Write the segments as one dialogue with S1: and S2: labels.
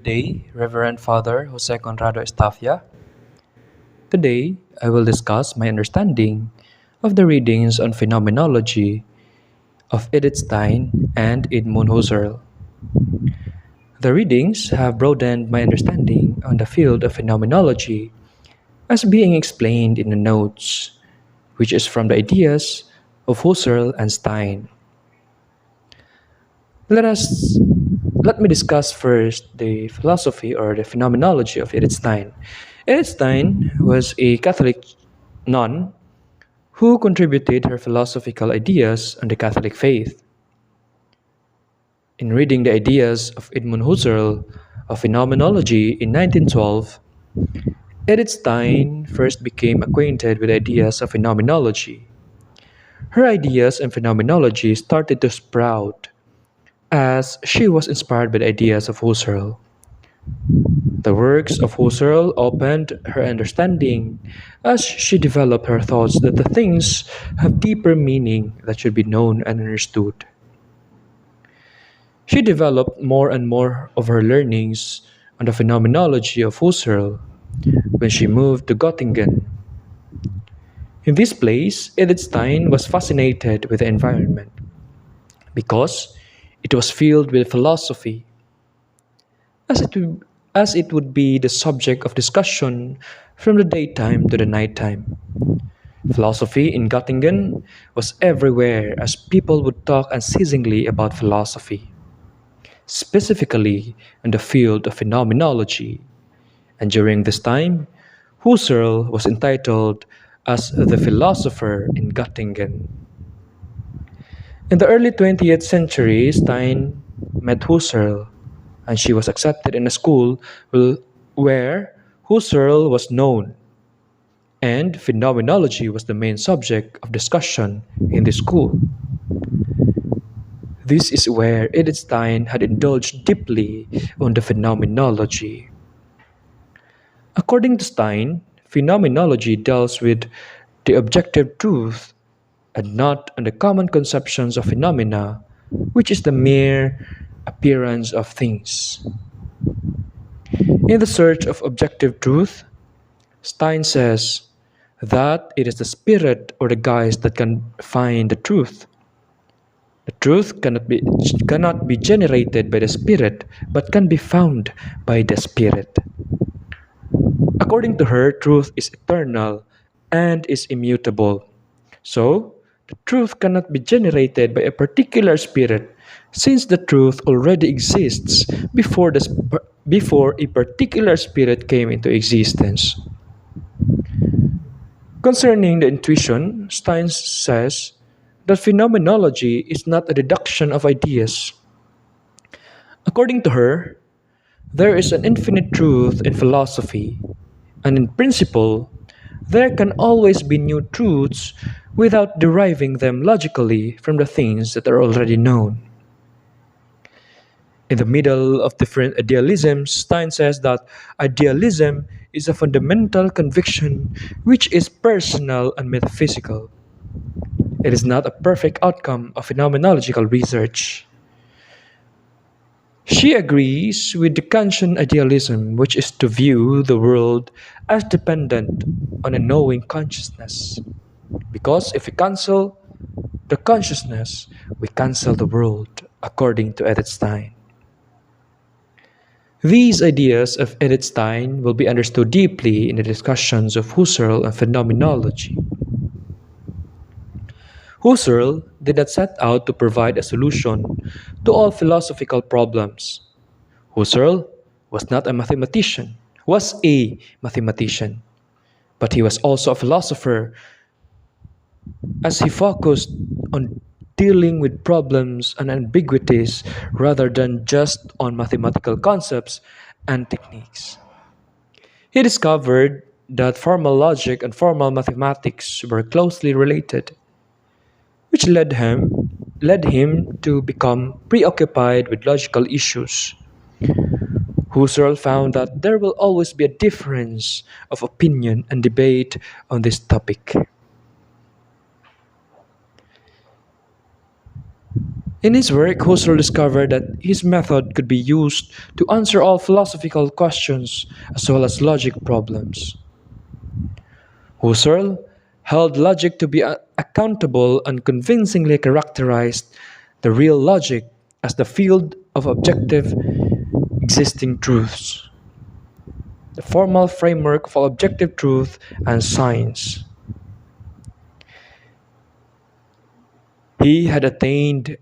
S1: day, Reverend Father Jose Conrado Estafia. Today, I will discuss my understanding of the readings on phenomenology of Edith Stein and Edmund Husserl. The readings have broadened my understanding on the field of phenomenology as being explained in the notes, which is from the ideas of Husserl and Stein. Let us let me discuss first the philosophy or the phenomenology of Edith Stein. Edith Stein was a Catholic nun who contributed her philosophical ideas on the Catholic faith. In reading the ideas of Edmund Husserl of phenomenology in 1912, Edith Stein first became acquainted with ideas of phenomenology. Her ideas and phenomenology started to sprout as she was inspired by the ideas of Husserl. The works of Husserl opened her understanding as she developed her thoughts that the things have deeper meaning that should be known and understood. She developed more and more of her learnings on the phenomenology of Husserl when she moved to Göttingen. In this place, Edith Stein was fascinated with the environment because it was filled with philosophy, as it would be the subject of discussion from the daytime to the nighttime. Philosophy in Göttingen was everywhere as people would talk unceasingly about philosophy, specifically in the field of phenomenology. And during this time, Husserl was entitled as the philosopher in Göttingen. In the early 20th century, Stein met Husserl, and she was accepted in a school where Husserl was known, and phenomenology was the main subject of discussion in the school. This is where Edith Stein had indulged deeply on the phenomenology. According to Stein, phenomenology deals with the objective truth and not on the common conceptions of phenomena, which is the mere appearance of things. In the search of objective truth, Stein says that it is the spirit or the geist that can find the truth. The truth cannot be generated by the spirit, but can be found by the spirit. According to her, truth is eternal and is immutable. So, the truth cannot be generated by a particular spirit, since the truth already exists before a particular spirit came into existence. Concerning the intuition, Stein says that phenomenology is not a deduction of ideas. According to her, there is an infinite truth in philosophy, and in principle, there can always be new truths without deriving them logically from the things that are already known. In the middle of different idealisms, Stein says that idealism is a fundamental conviction which is personal and metaphysical. It is not a perfect outcome of phenomenological research. She agrees with the Kantian idealism, which is to view the world as dependent on a knowing consciousness. Because if we cancel the consciousness, we cancel the world, according to Edith Stein. These ideas of Edith Stein will be understood deeply in the discussions of Husserl and phenomenology. Husserl did not set out to provide a solution to all philosophical problems. Husserl was a mathematician, but he was also a philosopher as he focused on dealing with problems and ambiguities rather than just on mathematical concepts and techniques. He discovered that formal logic and formal mathematics were closely related, which led him to become preoccupied with logical issues. Husserl found that there will always be a difference of opinion and debate on this topic. In his work, Husserl discovered that his method could be used to answer all philosophical questions as well as logic problems. Husserl held logic to be accountable and convincingly characterized the real logic as the field of objective existing truths, the formal framework for objective truth and science. He had attained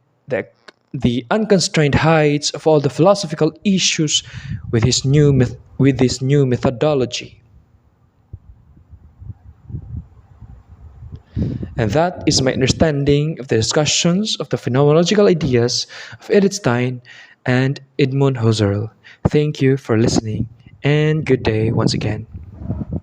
S1: the unconstrained heights of all the philosophical issues with his new methodology. And that is my understanding of the discussions of the phenomenological ideas of Edith Stein and Edmund Husserl. Thank you for listening, and good day once again.